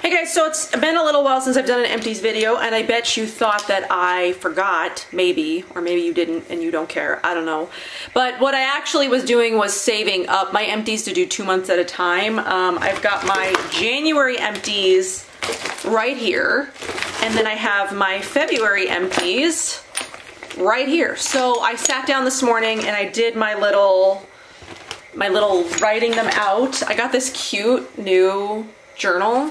Hey guys, so it's been a little while since I've done an empties video, and I bet you thought that I forgot, maybe, or maybe you didn't and you don't care, I don't know. But what I actually was doing was saving up my empties to do 2 months at a time. I've got my January empties right here, and then I have my February empties right here. So I sat down this morning and I did my little writing them out. I got this cute new journal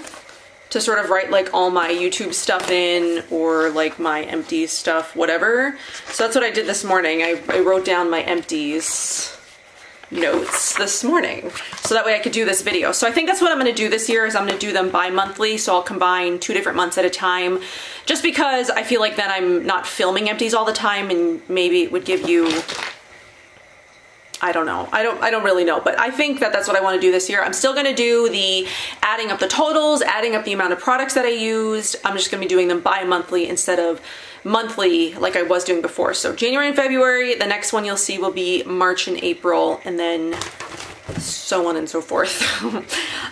to sort of write like all my YouTube stuff in, or like my empties stuff, whatever. So that's what I did this morning. I wrote down my empties notes this morning so that way I could do this video. So I think that's what I'm gonna do this year, is I'm gonna do them bi-monthly. So I'll combine 2 different months at a time, just because I feel like then I'm not filming empties all the time, and maybe it would give you, I don't know. I don't really know, but I think that that's what I want to do this year. I'm still going to do the adding up the totals, adding up the amount of products that I used. I'm just going to be doing them bi-monthly instead of monthly like I was doing before. So January and February, the next one you'll see will be March and April, and then so on and so forth.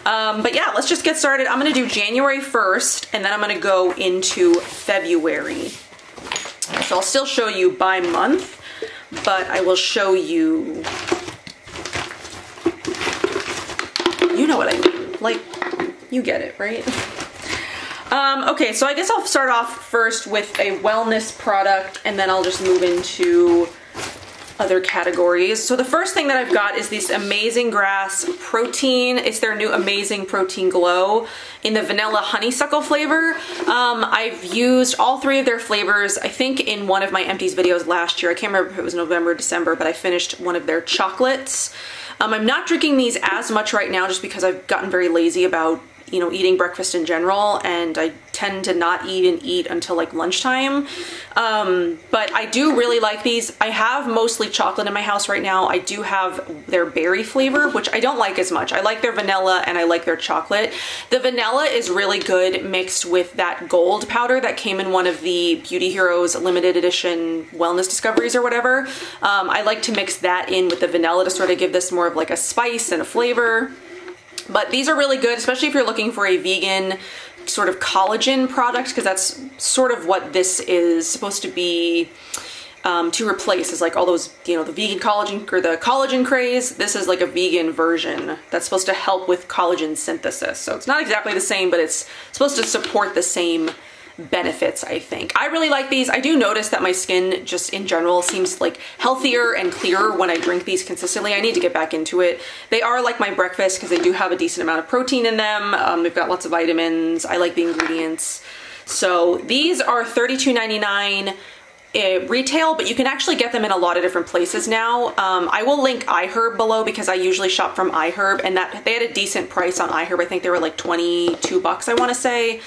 But yeah, let's just get started. I'm going to do January 1st, and then I'm going to go into February. So I'll still show you by month, but I will show you, you know what I mean, like, you get it, right? Okay, so I guess I'll start off first with a wellness product, and then I'll just move into other categories. So the first thing that I've got is this Amazing Grass Protein. It's their new Amazing Protein Glow in the vanilla honeysuckle flavor. I've used all 3 of their flavors, I think, in one of my empties videos last year. I can't remember if it was November or December, but I finished one of their chocolates. I'm not drinking these as much right now just because I've gotten very lazy about, you know, eating breakfast in general, and I tend to not eat until like lunchtime. But I do really like these. I have mostly chocolate in my house right now. I do have their berry flavor, which I don't like as much. I like their vanilla and I like their chocolate. The vanilla is really good mixed with that gold powder that came in one of the Beauty Heroes limited edition wellness discoveries or whatever. I like to mix that in with the vanilla to sort of give this more of like a spice and a flavor. But these are really good, especially if you're looking for a vegan sort of collagen product, because that's sort of what this is supposed to be to replace, is like all those, you know, the vegan collagen or the collagen craze. This is like a vegan version that's supposed to help with collagen synthesis. So it's not exactly the same, but it's supposed to support the same benefits, I think. I really like these. I do notice that my skin just in general seems like healthier and clearer when I drink these consistently. I need to get back into it. They are like my breakfast because they do have a decent amount of protein in them. They've got lots of vitamins. I like the ingredients. So these are $32.99 retail, but you can actually get them in a lot of different places now. I will link iHerb below because I usually shop from iHerb, and that they had a decent price on iHerb. I think they were like 22 bucks, I want to say.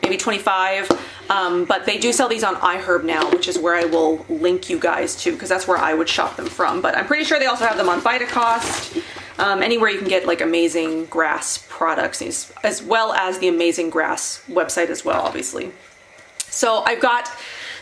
Maybe 25, but they do sell these on iHerb now, which is where I will link you guys to, because that's where I would shop them from. But I'm pretty sure they also have them on VitaCost, anywhere you can get like Amazing Grass products, as well as the Amazing Grass website as well, obviously. So I've got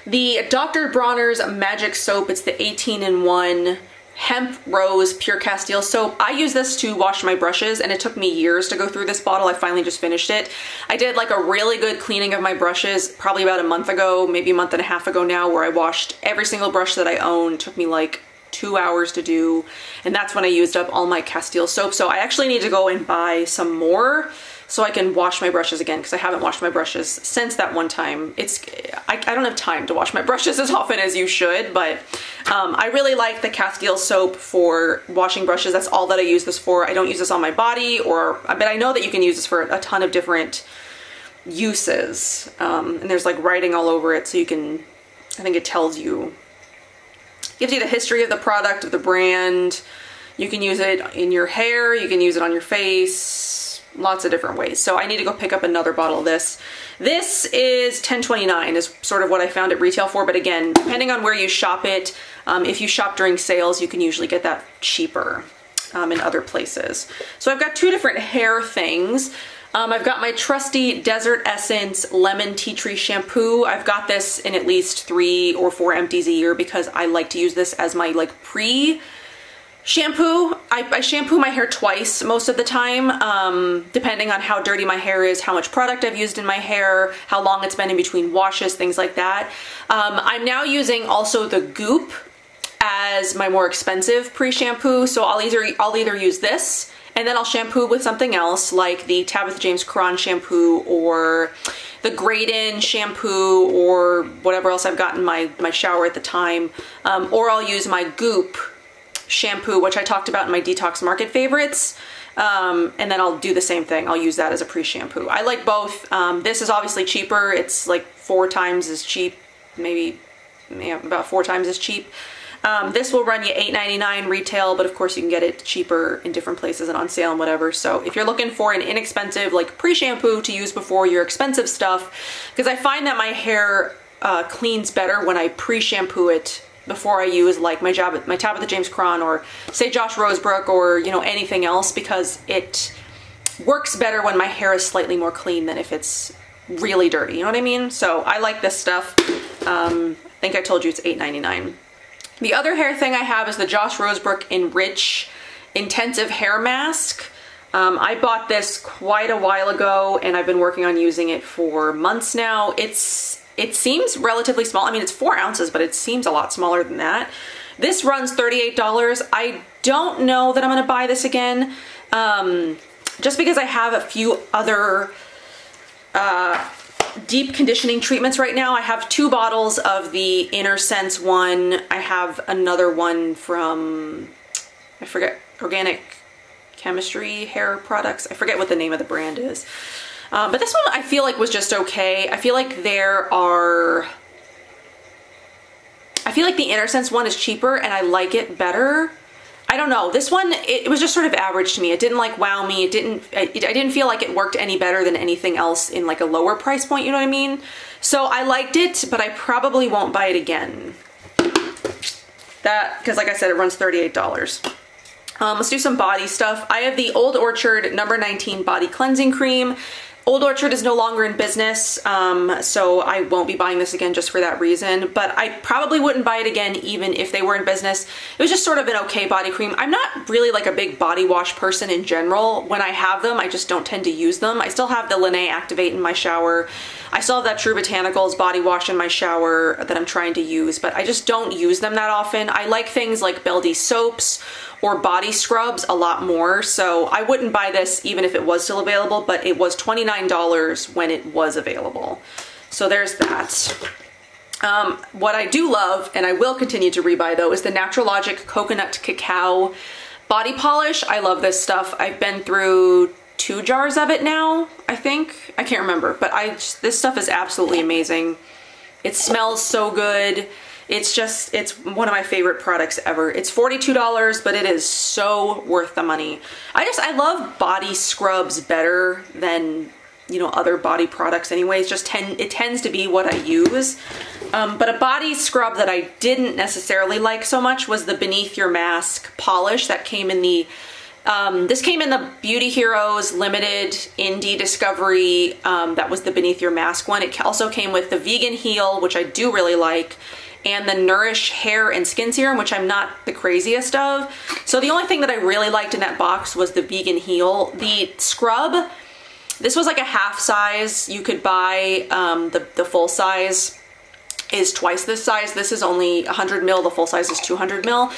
the Dr. Bronners Magic Soap. It's the 18-in-1 Hemp Rose Pure Castile soap. I use this to wash my brushes, and it took me years to go through this bottle. I finally just finished it. I did like a really good cleaning of my brushes probably about a month ago, maybe a month and a half ago now, where I washed every single brush that I own. It took me like 2 hours to do, and that's when I used up all my Castile soap. So I actually need to go and buy some more so I can wash my brushes again, because I haven't washed my brushes since that one time. I don't have time to wash my brushes as often as you should, but I really like the Castile soap for washing brushes. That's all that I use this for. I don't use this on my body, but I know that you can use this for a ton of different uses. And there's like writing all over it, so you can, I think it tells you, gives you the history of the product, of the brand. You can use it in your hair, you can use it on your face, lots of different ways. So I need to go pick up another bottle of this. This is $10.29 is sort of what I found it retail for, but again, depending on where you shop it, if you shop during sales, you can usually get that cheaper in other places. So I've got 2 different hair things. I've got my trusty Desert Essence Lemon Tea Tree Shampoo. I've got this in at least 3 or 4 empties a year because I like to use this as my like pre Shampoo, I shampoo my hair twice most of the time, depending on how dirty my hair is, how much product I've used in my hair, how long it's been in between washes, things like that. I'm now using also the Goop as my more expensive pre-shampoo, so I'll either use this and then I'll shampoo with something else like the Tabitha James Cron shampoo or the Graydon shampoo or whatever else I've got in my shower at the time, or I'll use my Goop shampoo, which I talked about in my Detox Market favorites, and then I'll do the same thing. I'll use that as a pre-shampoo. I like both. This is obviously cheaper. It's like 4 times as cheap, maybe about 4 times as cheap. This will run you $8.99 retail, but of course you can get it cheaper in different places and on sale and whatever. So if you're looking for an inexpensive like pre-shampoo to use before your expensive stuff, because I find that my hair cleans better when I pre-shampoo it before I use like my Tabitha James Cron or say Josh Rosebrook or, you know, anything else, because it works better when my hair is slightly more clean than if it's really dirty, you know what I mean? So I like this stuff. I think I told you it's $8.99. The other hair thing I have is the Josh Rosebrook Enrich Intensive Hair Mask. I bought this quite a while ago and I've been working on using it for months now. It seems relatively small. I mean, it's 4 ounces, but it seems a lot smaller than that. This runs $38. I don't know that I'm gonna buy this again, just because I have a few other deep conditioning treatments right now. I have 2 bottles of the Inner Sense one. I have another one from, I forget, Organic Chemistry Hair Products. I forget what the name of the brand is. But this one I feel like was just okay. I feel like the Inner Sense one is cheaper and I like it better. I don't know. This one, it was just sort of average to me. It didn't like wow me. I didn't feel like it worked any better than anything else in like a lower price point, you know what I mean? So I liked it, but I probably won't buy it again. Because like I said, it runs $38. Let's do some body stuff. I have the Old Orchard number 19 Body Cleansing Cream. Old Orchard is no longer in business, so I won't be buying this again just for that reason, but I probably wouldn't buy it again even if they were in business. It was just sort of an okay body cream. I'm not really like a big body wash person in general. When I have them, I just don't tend to use them. I still have the Lene Activate in my shower. I still have that True Botanicals body wash in my shower that I'm trying to use, but I just don't use them that often. I like things like Beldy soaps or body scrubs a lot more, so I wouldn't buy this even if it was still available, but it was $29 when it was available. So there's that. What I do love, and I will continue to rebuy though, is the Natural Logic Coconut Cacao Body Polish. I love this stuff. I've been through 2 jars of it now, I think. I can't remember, but this stuff is absolutely amazing. It smells so good. It's one of my favorite products ever. It's $42, but it is so worth the money. I love body scrubs better than, you know, other body products anyways. It tends to be what I use. But a body scrub that I didn't necessarily like so much was the Beneath Your Mask polish that came in the this came in the Beauty Heroes Limited Indie Discovery. That was the Beneath Your Mask one. It also came with the Vegan Heal, which I do really like, and the Nourish Hair and Skin Serum, which I'm not the craziest of. So the only thing that I really liked in that box was the Vegan Heal. The scrub, this was like a half size. You could buy the full size is twice this size. This is only 100 ml, the full size is 200 ml.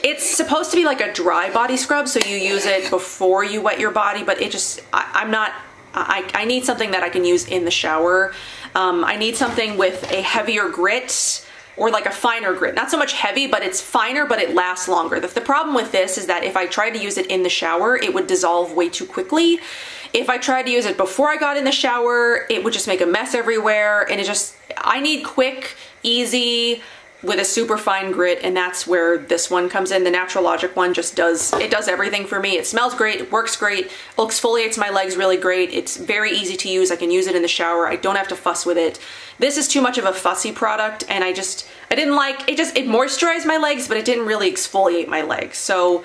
It's supposed to be like a dry body scrub, so you use it before you wet your body, but it just, I need something that I can use in the shower. I need something with a heavier grit, or like a finer grit. Not so much heavy, but it's finer, but it lasts longer. The problem with this is that if I tried to use it in the shower, it would dissolve way too quickly. If I tried to use it before I got in the shower, it would just make a mess everywhere, and I need quick, easy, with a super fine grit, and that's where this one comes in. The Natural Logic one just does everything for me. It smells great, it works great, it exfoliates my legs really great, it's very easy to use, I can use it in the shower, I don't have to fuss with it. This is too much of a fussy product, and I didn't like, it moisturized my legs, but it didn't really exfoliate my legs. So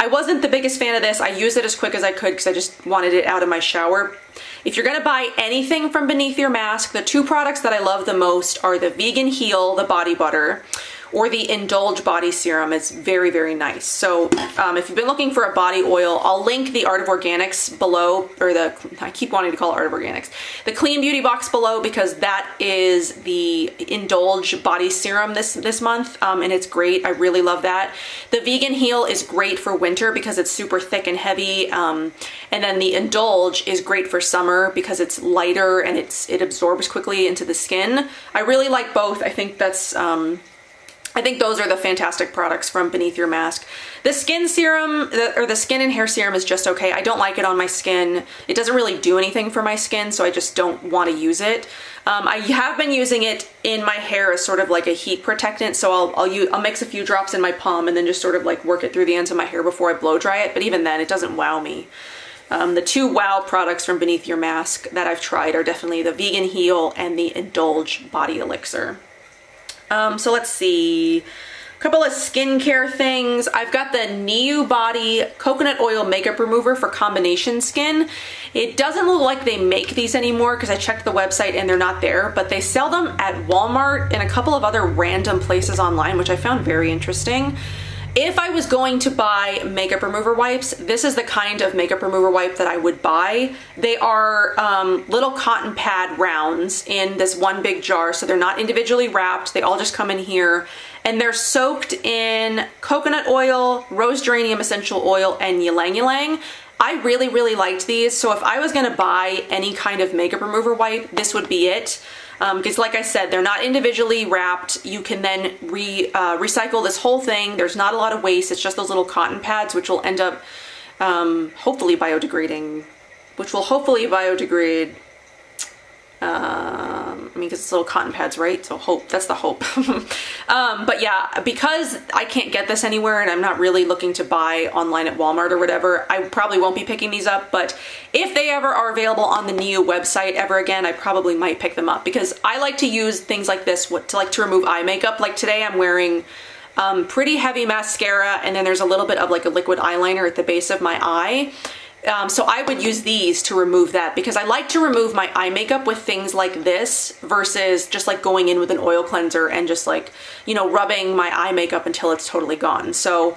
I wasn't the biggest fan of this. I used it as quick as I could because I just wanted it out of my shower. If you're gonna buy anything from Beneath Your Mask, the 2 products that I love the most are the Vegan Heal, the body butter, or the Indulge Body Serum is very, very nice. So if you've been looking for a body oil, I'll link the Art of Organics below, or I keep wanting to call it Art of Organics, the Clean Beauty box below, because that is the Indulge Body Serum this month, and it's great. I really love that. The Vegan Heal is great for winter because it's super thick and heavy, and then the Indulge is great for summer because it's lighter and it absorbs quickly into the skin. I really like both. I think that's I think those are the fantastic products from Beneath Your Mask. The skin serum, or the skin and hair serum, is just okay. I don't like it on my skin. It doesn't really do anything for my skin, so I just don't want to use it. I have been using it in my hair as sort of like a heat protectant, so I'll mix a few drops in my palm and then just sort of like work it through the ends of my hair before I blow dry it, but even then it doesn't wow me. The two wow products from Beneath Your Mask that I've tried are definitely the Vegan Heal and the Indulge Body Elixir. So let's see, a couple of skincare things. I've got the Niu Body Coconut Oil Makeup Remover for combination skin. It doesn't look like they make these anymore because I checked the website and they're not there, but they sell them at Walmart and a couple of other random places online, which I found very interesting. If I was going to buy makeup remover wipes, this is the kind of makeup remover wipe that I would buy. They are little cotton pad rounds in this one big jar, so they're not individually wrapped. They all just come in here, and they're soaked in coconut oil, rose geranium essential oil, and ylang ylang. I really, really liked these, so if I was gonna buy any kind of makeup remover wipe, this would be it. Because like I said, they're not individually wrapped. You can then recycle this whole thing. There's not a lot of waste. It's just those little cotton pads, which will end up hopefully biodegrading, which will hopefully biodegrade. I mean, because it's little cotton pads, right? So hope, that's the hope. But yeah, because I can't get this anywhere and I'm not really looking to buy online at Walmart or whatever, I probably won't be picking these up. But if they ever are available on the Niu website ever again, I probably might pick them up because I like to use things like this to remove eye makeup. Like today I'm wearing pretty heavy mascara, and then there's a little bit of like a liquid eyeliner at the base of my eye. So I would use these to remove that because I like to remove my eye makeup with things like this versus just like going in with an oil cleanser and just like, you know, rubbing my eye makeup until it's totally gone. So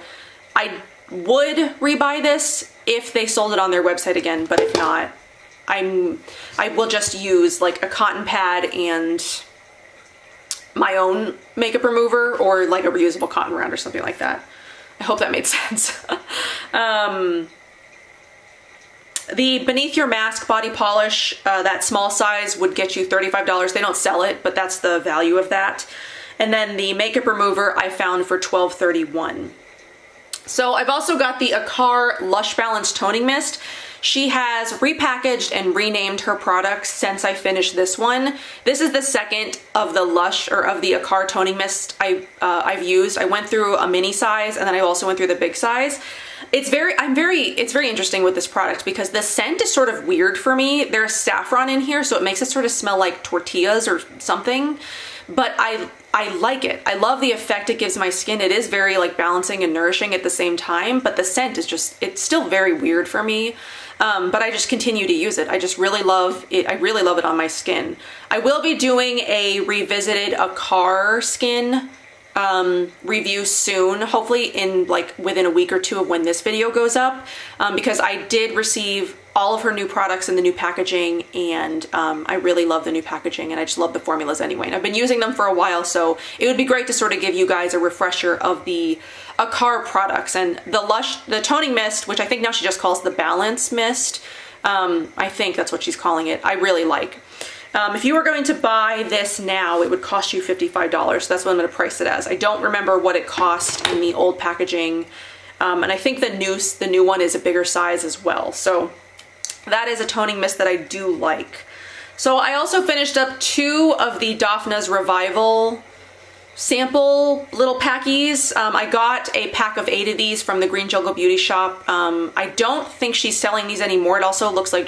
I would rebuy this if they sold it on their website again, but if not, I will just use like a cotton pad and my own makeup remover or like a reusable cotton round or something like that. I hope that made sense. The Beneath Your Mask body polish, that small size would get you $35. They don't sell it, but that's the value of that. And then the makeup remover I found for $12.31. So I've also got the Akar Lush Balance Toning Mist. She has repackaged and renamed her products since I finished this one. This is the second of the Lush, or of the Akar Toning Mist I've used. I went through a mini size and then I also went through the big size. It's very interesting with this product because the scent is sort of weird for me. There's saffron in here, so it makes it sort of smell like tortillas or something, but I like it. I love the effect it gives my skin. It is very like balancing and nourishing at the same time, but the scent is just, it's still very weird for me. But I just continue to use it. I just really love it. I really love it on my skin. I will be doing a revisited Akar skin review soon, hopefully in like within a week or two of when this video goes up, because I did receive all of her new products in the new packaging, and I really love the new packaging, and I just love the formulas anyway, and I've been using them for a while, so it would be great to sort of give you guys a refresher of the Akar products. And the toning mist, which I think now she just calls the Balance Mist, I think that's what she's calling it, I really like. If you were going to buy this now, it would cost you $55. So that's what I'm going to price it as. I don't remember what it cost in the old packaging, and I think the new one is a bigger size as well. So that is a toning mist that I do like. So I also finished up 2 of the Donnas Revival sample little packies. I got a pack of 8 of these from the Green Jungle Beauty Shop. I don't think she's selling these anymore. It also looks like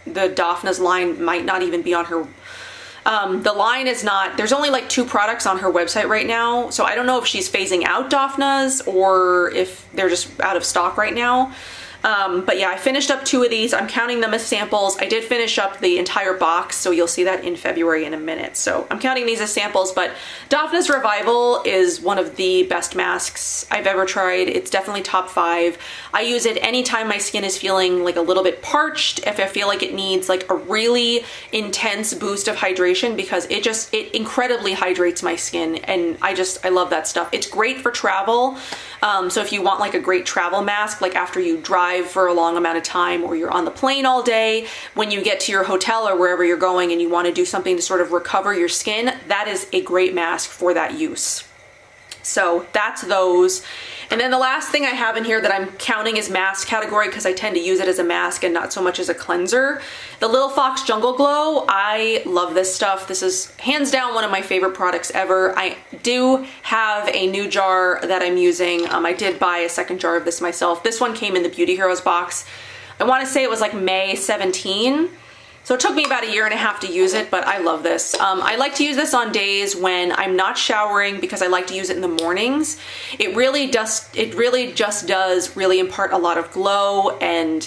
the Donnas line might not even be on her, the line is not, there's only like 2 products on her website right now, so I don't know if she's phasing out Donnas or if they're just out of stock right now. But yeah, I finished up 2 of these. I'm counting them as samples. I did finish up the entire box, so you'll see that in February in a minute. So I'm counting these as samples, but Donnas Revival is one of the best masks I've ever tried. It's definitely top 5. I use it anytime my skin is feeling like a little bit parched, if I feel like it needs like a really intense boost of hydration, because it incredibly hydrates my skin, and I love that stuff. It's great for travel. So if you want like a great travel mask, like after you drive for a long amount of time, or you're on the plane all day, when you get to your hotel or wherever you're going and you want to do something to sort of recover your skin, that is a great mask for that use. So that's those. And then the last thing I have in here that I'm counting as mask category, because I tend to use it as a mask and not so much as a cleanser, the Little Fox Jungle Glow. I love this stuff. This is hands down one of my favorite products ever. I do have a new jar that I'm using. I did buy a second jar of this myself. This one came in the Beauty Heroes box. I want to say it was like May 17. So it took me about 1.5 years to use it, but I love this. I like to use this on days when I'm not showering, because I like to use it in the mornings. It really just does really impart a lot of glow and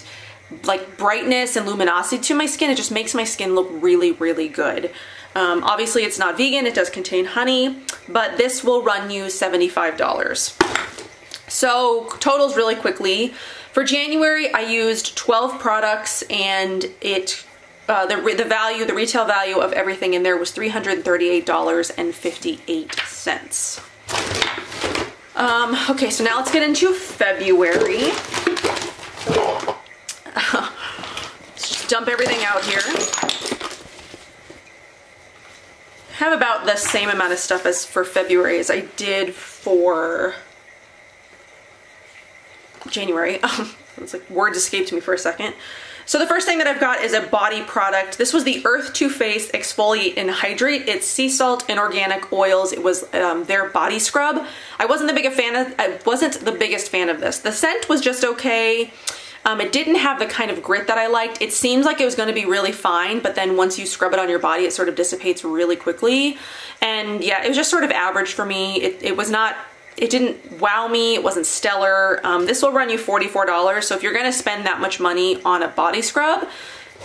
like brightness and luminosity to my skin. It just makes my skin look really, really good. Obviously it's not vegan, it does contain honey, but this will run you $75. So totals really quickly. For January, I used 12 products, and the retail value of everything in there was $338.58. Okay, so now let's get into February. Let's just dump everything out here. I have about the same amount of stuff as for February as I did for January. It's like words escaped me for a second. So the first thing that I've got is a body product. This was the Earth Too Faced Exfoliate and Hydrate. It's sea salt and organic oils. It was their body scrub. I wasn't the biggest fan of this. The scent was just okay. It didn't have the kind of grit that I liked. It seems like it was going to be really fine, but then once you scrub it on your body, it sort of dissipates really quickly. And yeah, it was just sort of average for me. It didn't wow me, it wasn't stellar. This will run you $44, so if you're gonna spend that much money on a body scrub,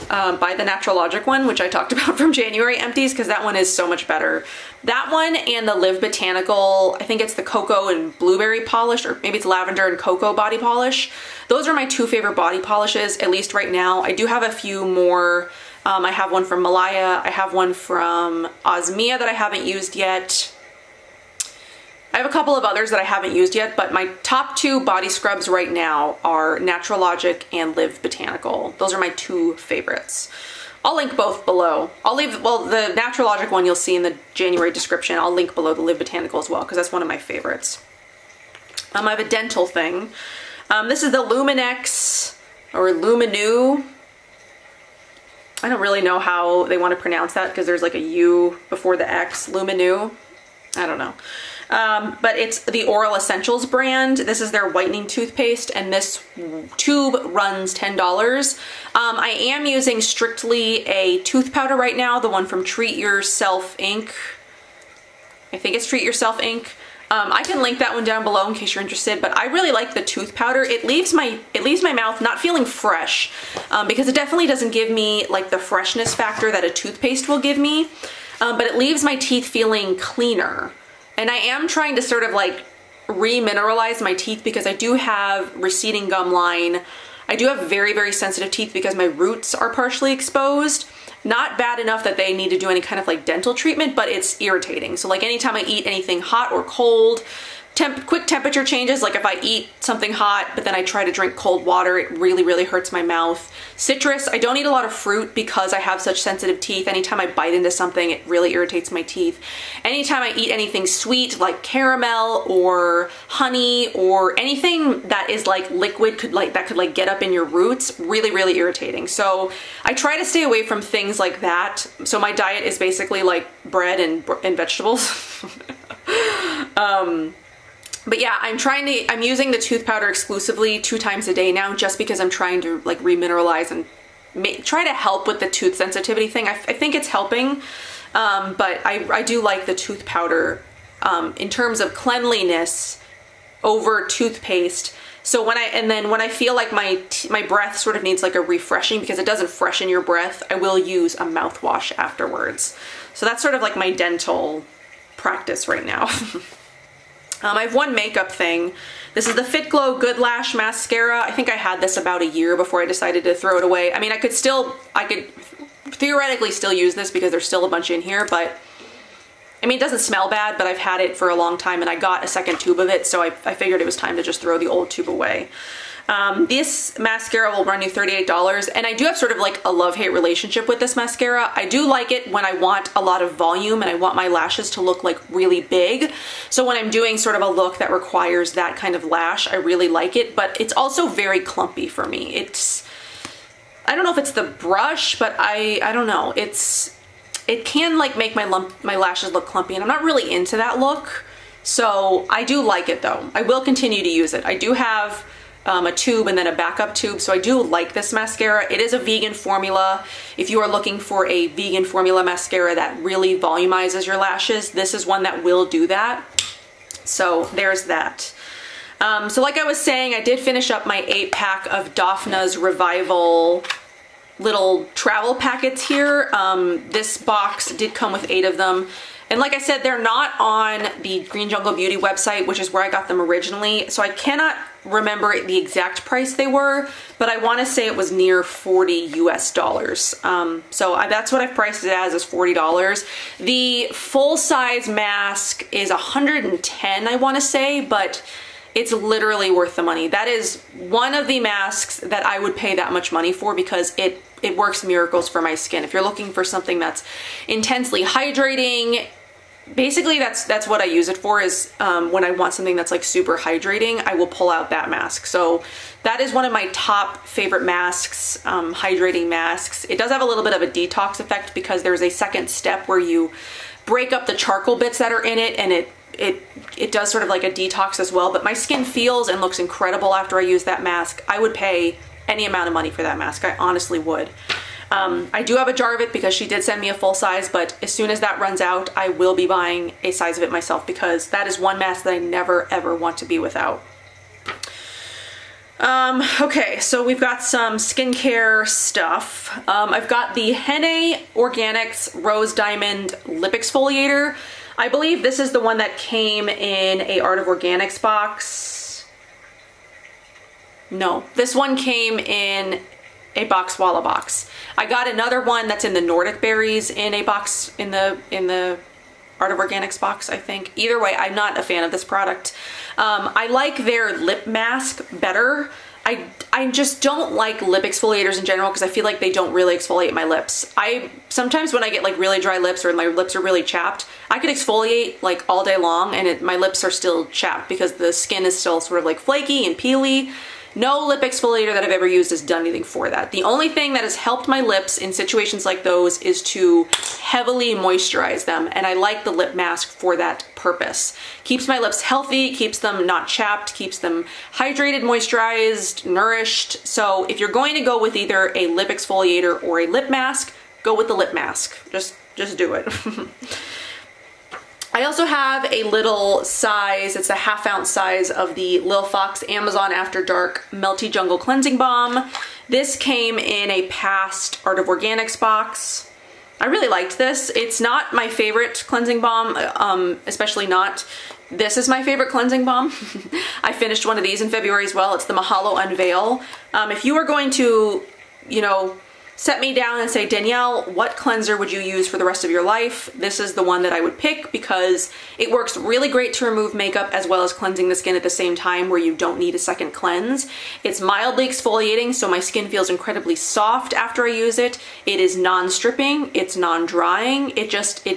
buy the Natural Logic one, which I talked about from January Empties, because that one is so much better. That one and the Live Botanical, I think it's the cocoa and blueberry polish, or maybe it's lavender and cocoa body polish. Those are my 2 favorite body polishes, at least right now. I do have a few more. I have one from Malaya, I have one from Osmia that I haven't used yet. I have a couple of others that I haven't used yet, but my top 2 body scrubs right now are Natural Logic and Live Botanical. Those are my 2 favorites. I'll link both below. The Natural Logic one you'll see in the January description. I'll link below the Live Botanical as well, because that's one of my favorites. I have a dental thing. This is the Luminex, or Luminu. I don't really know how they want to pronounce that, because there's like a U before the X. Luminu. I don't know. But it's the Oral Essentials brand. This is their whitening toothpaste, and this tube runs $10. I am using strictly a tooth powder right now, the one from Treat Yourself Inc. I think it's Treat Yourself Inc. I can link that one down below in case you're interested, but I really like the tooth powder. It leaves my mouth not feeling fresh, because it definitely doesn't give me like the freshness factor that a toothpaste will give me, but it leaves my teeth feeling cleaner. And I am trying to sort of like remineralize my teeth, because I do have receding gum line. I do have very, very sensitive teeth because my roots are partially exposed. Not bad enough that they need to do any kind of like dental treatment, but it's irritating. So like anytime I eat anything hot or cold, quick temperature changes, like if I eat something hot but then I try to drink cold water, it really, really hurts my mouth. Citrus, I don't eat a lot of fruit because I have such sensitive teeth. Anytime I bite into something, it really irritates my teeth. Anytime I eat anything sweet like caramel or honey or anything that is like liquid, that could get up in your roots, really, really irritating. So I try to stay away from things like that. So my diet is basically like bread and vegetables. But yeah, I'm using the tooth powder exclusively 2 times a day now, just because I'm trying to like remineralize and try to help with the tooth sensitivity thing. I think it's helping, but I do like the tooth powder in terms of cleanliness over toothpaste. So when I feel like my breath sort of needs like a refreshing because it doesn't freshen your breath, I will use a mouthwash afterwards. So that's sort of like my dental practice right now. I have one makeup thing. This is the Fit Glow Good Lash Mascara. I think I had this about a year before I decided to throw it away. I mean, I could theoretically still use this because there's still a bunch in here, but I mean, it doesn't smell bad, but I've had it for a long time and I got a second tube of it, so I figured it was time to just throw the old tube away. This mascara will run you $38, and I do have sort of like a love-hate relationship with this mascara. I do like it when I want a lot of volume and I want my lashes to look like really big. So when I'm doing sort of a look that requires that kind of lash, I really like it, but it's also very clumpy for me. I don't know if it's the brush, but I don't know. It can like make my lashes look clumpy, and I'm not really into that look. So I do like it though. I will continue to use it. I do have a tube and then a backup tube, so I do like this mascara. It is a vegan formula. If you are looking for a vegan formula mascara that really volumizes your lashes, this is one that will do that. So there's that. So like I was saying, I did finish up my 8-pack of Donnas Revival little travel packets here. This box did come with 8 of them. And like I said, they're not on the Green Jungle Beauty website, which is where I got them originally. So I cannot remember the exact price they were, but I want to say it was near $40 US. So that's what I've priced it as, is $40. The full size mask is $110, I want to say, but it's literally worth the money. That is one of the masks that I would pay that much money for because it works miracles for my skin. If you're looking for something that's intensely hydrating, basically that's what I use it for, is when I want something that's like super hydrating, I will pull out that mask. So that is one of my top favorite masks, hydrating masks. It does have a little bit of a detox effect because there's a second step where you break up the charcoal bits that are in it, and it does sort of like a detox as well. But my skin feels and looks incredible after I use that mask. I would pay any amount of money for that mask. I honestly would. I do have a jar of it because she did send me a full size, but as soon as that runs out, I will be buying a size of it myself because that is one mask that I never ever want to be without. Okay, so we've got some skincare stuff. I've got the Henné Organics Rose Diamond Lip Exfoliator. I believe this is the one that came in a Art of Organics box. No, this one came in a Boxwalla box. I got another one that's in the Nordic Berries in a box in the Art of Organics box, I think. Either way, I'm not a fan of this product. I like their lip mask better. I just don't like lip exfoliators in general because I feel like they don't really exfoliate my lips. Sometimes when I get like really dry lips or my lips are really chapped, I could exfoliate like all day long and my lips are still chapped because the skin is still sort of like flaky and peely. No lip exfoliator that I've ever used has done anything for that. The only thing that has helped my lips in situations like those is to heavily moisturize them, and I like the lip mask for that purpose. Keeps my lips healthy, keeps them not chapped, keeps them hydrated, moisturized, nourished. So if you're going to go with either a lip exfoliator or a lip mask, go with the lip mask. Just do it. I also have a little size, it's a 1/2 ounce size of the Lil Fox Amazon After Dark Melty Jungle Cleansing Balm. This came in a past Art of Organics box. I really liked this. It's not my favorite cleansing balm, especially not. This is my favorite cleansing balm. I finished one of these in February as well. It's the Mahalo Unveil. If you were going to, you know, set me down and say, Danielle, what cleanser would you use for the rest of your life? This is the one that I would pick because it works really great to remove makeup as well as cleansing the skin at the same time where you don't need a second cleanse. It's mildly exfoliating, so my skin feels incredibly soft after I use it. It is non-stripping, it's non-drying. It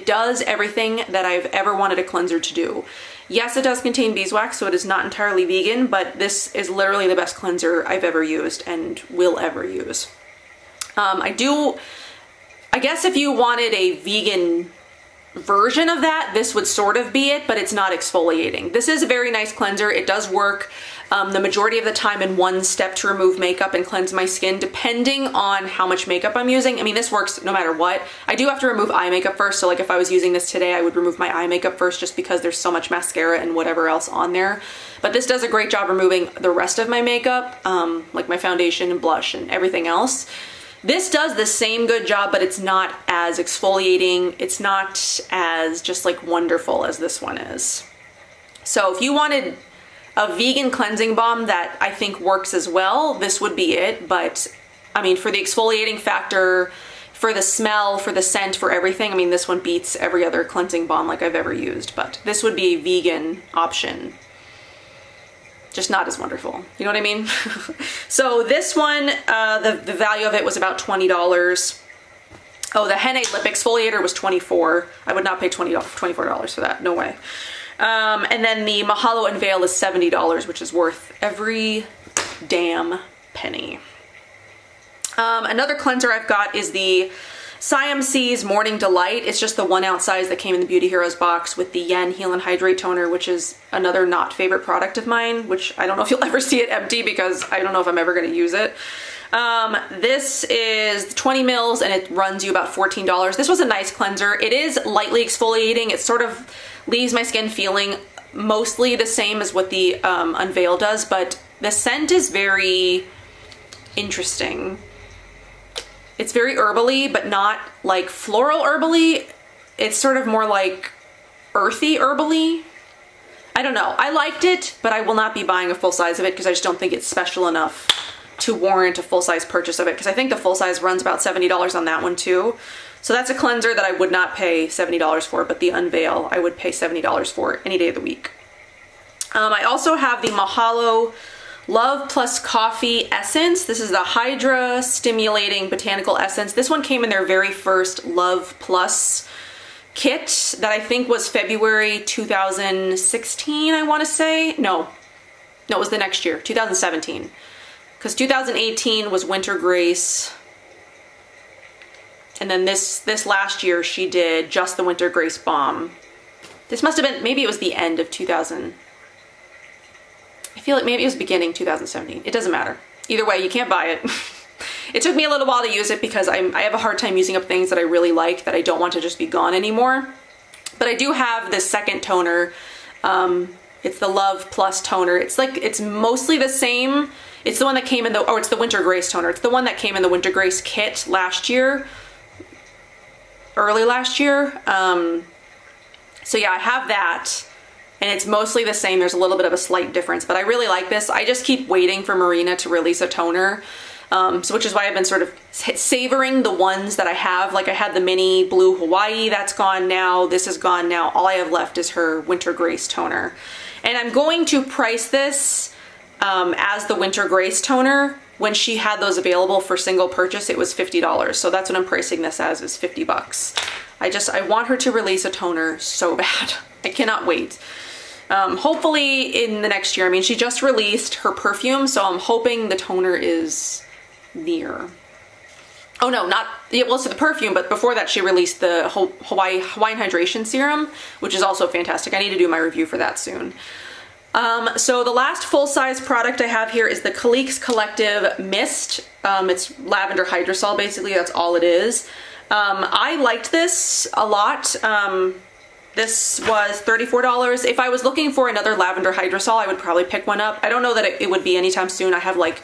does everything that I've ever wanted a cleanser to do. Yes, it does contain beeswax, so it is not entirely vegan, but this is literally the best cleanser I've ever used and will ever use. I guess if you wanted a vegan version of that, this would sort of be it, but it's not exfoliating. This is a very nice cleanser. It does work the majority of the time in one step to remove makeup and cleanse my skin, depending on how much makeup I'm using. I mean, this works no matter what. I do have to remove eye makeup first, so like if I was using this today, I would remove my eye makeup first just because there's so much mascara and whatever else on there. But this does a great job removing the rest of my makeup, like my foundation and blush and everything else. This does the same good job, but it's not as exfoliating. It's not as just like wonderful as this one is. So if you wanted a vegan cleansing balm that I think works as well, this would be it. But I mean, for the exfoliating factor, for the smell, for the scent, for everything, I mean, this one beats every other cleansing balm like I've ever used, but this would be a vegan option. Just not as wonderful. You know what I mean? So this one, the value of it was about $20. Oh, the Henna lip exfoliator was $24. I would not pay $24 for that. No way. And then the Mahalo Unveil is $70, which is worth every damn penny. Another cleanser I've got is the Siamse's Morning Delight. It's just the 1 ounce size that came in the Beauty Heroes box with the Yen Heal and Hydrate Toner, which is another not favorite product of mine, which I don't know if you'll ever see it empty because I don't know if I'm ever going to use it. This is 20 mils and it runs you about $14. This was a nice cleanser. It is lightly exfoliating. It sort of leaves my skin feeling mostly the same as what the Unveil does, but the scent is very interesting. It's very herbally, but not like floral herbally. It's sort of more like earthy herbally. I don't know. I liked it, but I will not be buying a full size of it because I just don't think it's special enough to warrant a full size purchase of it, because I think the full size runs about $70 on that one too. So that's a cleanser that I would not pay $70 for, but the Unveil I would pay $70 for any day of the week. I also have the Mahalo Love Coffee Essence. This is the Hydra Stimulating Botanical Essence. This one came in their very first Love Plus kit that I think was February 2016, I want to say. No, it was the next year, 2017. Because 2018 was Winter Grace. And then this last year she did just the Winter Grace Balm. This must have been, maybe it was the end of 2000. I feel like maybe it was beginning 2017. It doesn't matter. Either way, you can't buy it. It took me a little while to use it because I have a hard time using up things that I really like that I don't want to just be gone anymore. But I do have this second toner. It's the Love Plus toner. It's like, it's mostly the same. It's the one that came in the, oh, it's the Winter Grace toner. It's the one that came in the Winter Grace kit last year. Early last year. So yeah, I have that. And it's mostly the same. There's a little bit of a slight difference, but I really like this. I just keep waiting for Marina to release a toner, which is why I've been sort of savoring the ones that I have. Like I had the mini blue Hawaii, that's gone now. This is gone now. All I have left is her Winter Grace toner. And I'm going to price this as the Winter Grace toner. When she had those available for single purchase, it was $50. So that's what I'm pricing this as, is 50 bucks. I want her to release a toner so bad. I cannot wait. Hopefully in the next year. I mean, she just released her perfume, so I'm hoping the toner is near. Oh no, not, well, so the perfume, but before that she released the Hawaiian Hydration Serum, which is also fantastic. I need to do my review for that soon. So the last full-size product I have here is the Caliques Collective Mist. It's lavender hydrosol, basically, that's all it is. I liked this a lot. This was $34. If I was looking for another lavender hydrosol, I would probably pick one up. I don't know that it would be anytime soon. I have like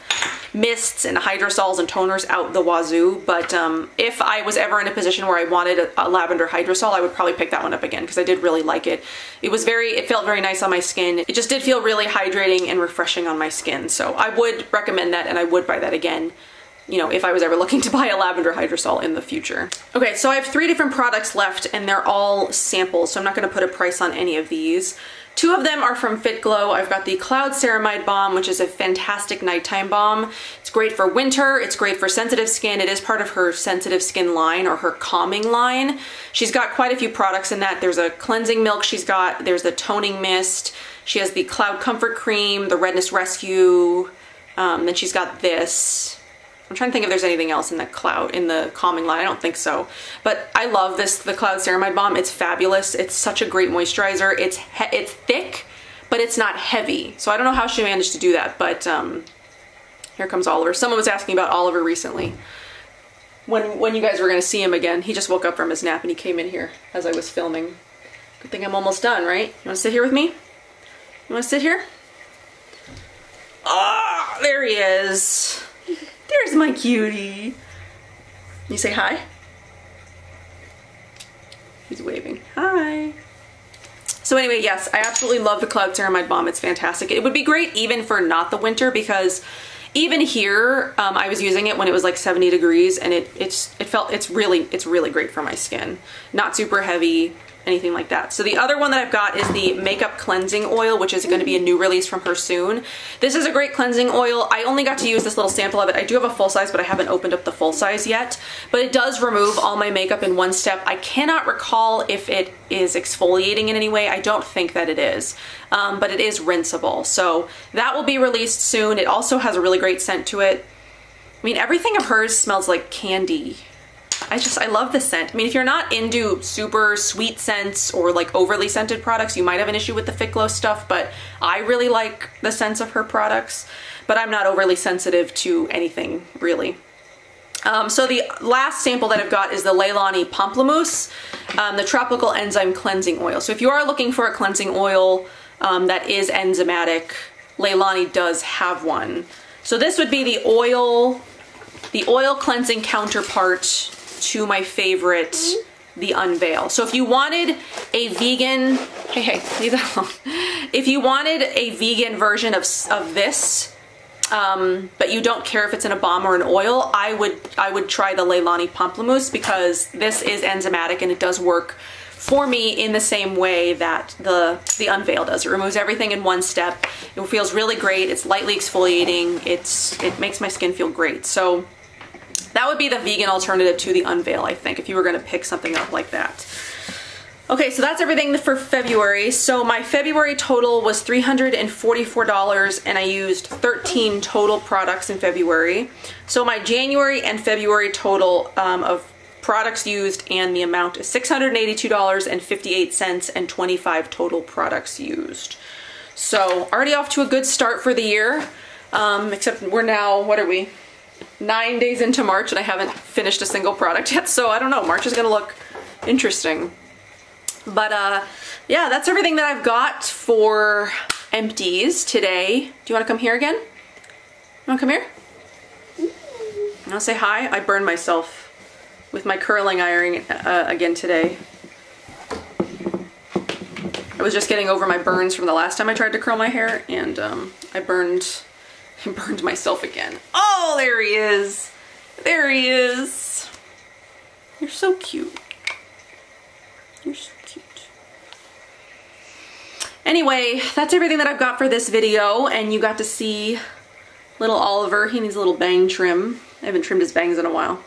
mists and hydrosols and toners out the wazoo, but if I was ever in a position where I wanted a lavender hydrosol, I would probably pick that one up again because I did really like it. It felt very nice on my skin. It just did feel really hydrating and refreshing on my skin. So I would recommend that, and I would buy that again, you know, if I was ever looking to buy a lavender hydrosol in the future. Okay, so I have 3 different products left and they're all samples, so I'm not gonna put a price on any of these. 2 of them are from Fit Glow. I've got the Cloud Ceramide Balm, which is a fantastic nighttime balm. It's great for winter, it's great for sensitive skin. It is part of her sensitive skin line, or her calming line. She's got quite a few products in that. There's a cleansing milk she's got, there's the toning mist, she has the Cloud Comfort Cream, the Redness Rescue, then she's got this. I'm trying to think if there's anything else in the calming line. I don't think so. But I love this, the Cloud Ceramide Balm. It's fabulous. It's such a great moisturizer. It's thick, but it's not heavy. So I don't know how she managed to do that, but here comes Oliver. Someone was asking about Oliver recently. When you guys were gonna see him again. He just woke up from his nap and he came in here as I was filming. Good thing I'm almost done, right? You wanna sit here with me? You wanna sit here? Oh, there he is. There's my cutie. You say hi? He's waving. Hi. So anyway, yes, I absolutely love the Cloud Ceramide Balm. It's fantastic. It would be great even for not the winter, because even here, I was using it when it was like 70 degrees, and it's really great for my skin. Not super heavy, anything like that. So the other one that I've got is the Makeup Cleansing Oil, which is going to be a new release from her soon. This is a great cleansing oil. I only got to use this little sample of it. I do have a full size, but I haven't opened up the full size yet. But it does remove all my makeup in one step. I cannot recall if it is exfoliating in any way. I don't think that it is, but it is rinseable. So that will be released soon. It also has a really great scent to it. I mean, everything of hers smells like candy. I love the scent. I mean, if you're not into super sweet scents or like overly scented products, you might have an issue with the Fit Glow stuff, but I really like the scents of her products, but I'm not overly sensitive to anything really. So the last sample that I've got is the Leilani Pomplamoose, the Tropical Enzyme Cleansing Oil. So if you are looking for a cleansing oil that is enzymatic, Leilani does have one. So this would be the oil cleansing counterpart to my favorite, the Unveil. So if you wanted a vegan, hey, leave that alone. If you wanted a vegan version of this, but you don't care if it's in a balm or an oil, I would try the Leilani Pomplamoose, because this is enzymatic and it does work for me in the same way that the Unveil does. It removes everything in one step. It feels really great. It's lightly exfoliating. It makes my skin feel great. So that would be the vegan alternative to the Unveil, I think, if you were gonna pick something up like that. Okay, so that's everything for February. So my February total was $344, and I used 13 total products in February. So my January and February total of products used and the amount is $682.58 and 25 total products used. So already off to a good start for the year, except we're now, what are we? 9 days into March and I haven't finished a single product yet, so I don't know, March is gonna look interesting. But yeah, that's everything that I've got for Empties today. Do you want to come here again? You want to come here? You want to say hi? I burned myself with my curling iron again today. I was just getting over my burns from the last time I tried to curl my hair, and I burned myself again. Oh, there he is. There he is. You're so cute. You're so cute. Anyway, that's everything that I've got for this video, and you got to see little Oliver. He needs a little bang trim. I haven't trimmed his bangs in a while.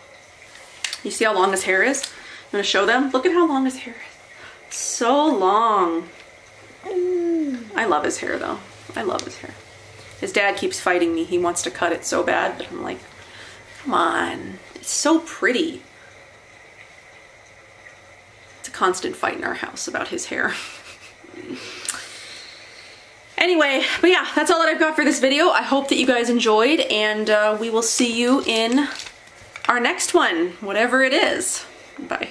You see how long his hair is? I'm gonna show them. Look at how long his hair is. So long. I love his hair though. I love his hair. His dad keeps fighting me. He wants to cut it so bad, but I'm like, come on. It's so pretty. It's a constant fight in our house about his hair. Anyway, but yeah, that's all that I've got for this video. I hope that you guys enjoyed, and we will see you in our next one, whatever it is. Bye.